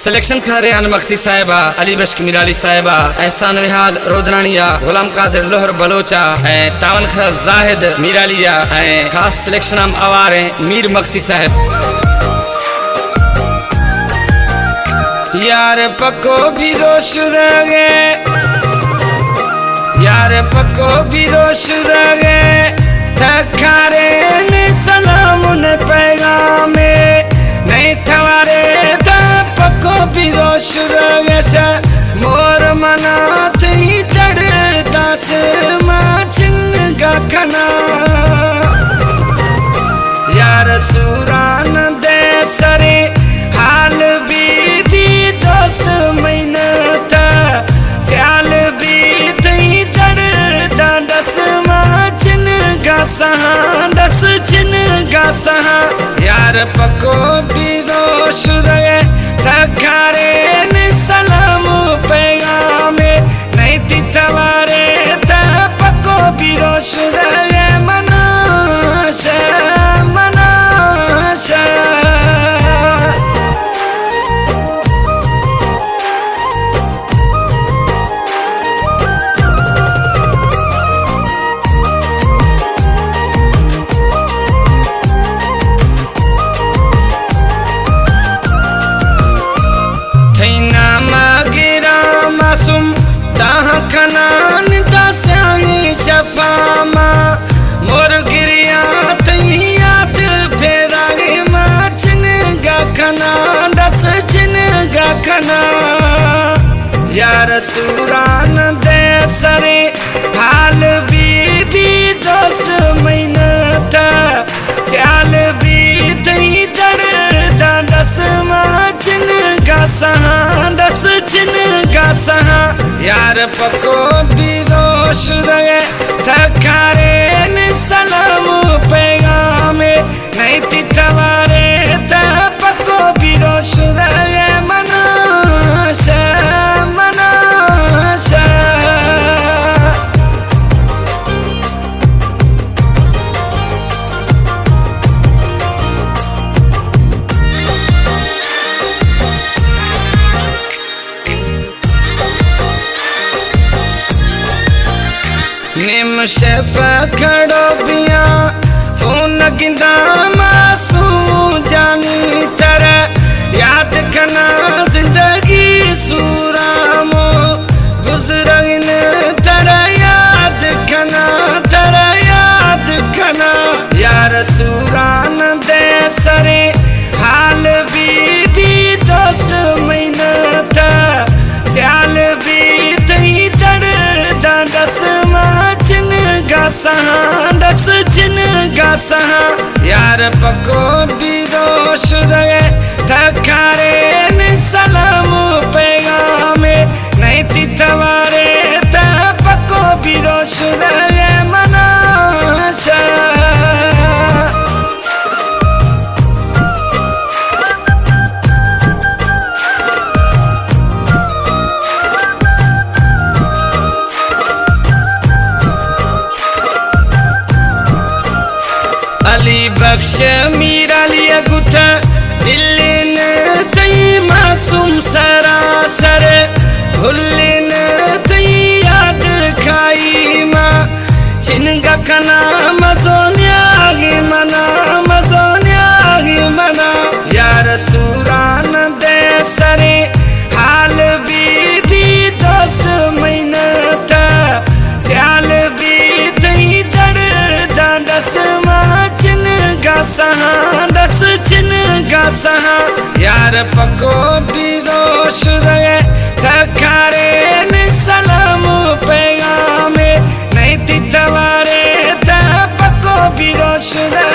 Selection खरियान Maksi साहिबा, अली बश्क मिराली साहिबा, एहसान विहाल रोदरानिया, गुलाम कादिर लोहर बलोचा, तावन खा जाहिद मिरालिया, खास सिलेक्शन हम आवारे मीर मक्सी साहिब। यार पक्को भी दोष रगे, यार पक्को भी दोष रगे, थकारे ने सलाम ने पैगामे नहीं थवारे था पक्को भी दोष रगे। मोर मना थी चढ़ दास माचिन का खना, यार सूरान दे सरे हाल भी दोस्त महीना था, स्याल भी थी चढ़ दास माचिन का सहा दस चिन का सहा। यार पक्को भी दोष रगे, थकारे ने सलाम पैगामे नहीं थी थवारे था पक्को भी दोष रगे। मनाशा मनाशा खनान दसाई शफामा मोर गिरिया थी याद फेराई माचिन गा खना दस चिन गा खना। यार सूरान दे सरे हाल भी दोस्त महीना था, स्याल भी थी दड़ दस माचिन गा सहा दस चिन गा सहा। यार पक्को भी दोष रगे, थकारे ने सलाम पैगामे नहीं थी थवारे था पक्को भी दोष रगे। मनाशा मनाशा निम शेफा खड़ो बिया फोन गिंदा मासू जानी तरह याद खना जिंदगी सूरामो गुजरगिन तरह याद खना तरह याद खना। यार सूरान दे सरे हाल भी दोस्त महीना था, स्याल भी थी चढ़ दस माचिन गा सहा दस चिन गा सहा। यार पक्को भी दोष रगे, थकारे ने सलाम पैगामे नहीं थी थवारे था पक्को भी दोष रगे। मनाशा अली बख्श मिरालिया गुथा दिल्लीन थी मासूम सरासर, भुल्लिन थी याद खाई माँ चिनगा खना मजोन्यागी मना मजोन्यागी मना। यार सूरान दे सरे हाल भी दोस्त महीना था, स्याल भी थी दड़ दस माचिन गा सहा दस चिन गा सहा। यार पक्को भी दोष रगे, थकारे ने सलाम पैगामे नहीं थी थवारे था पक्को भी दोष रगे।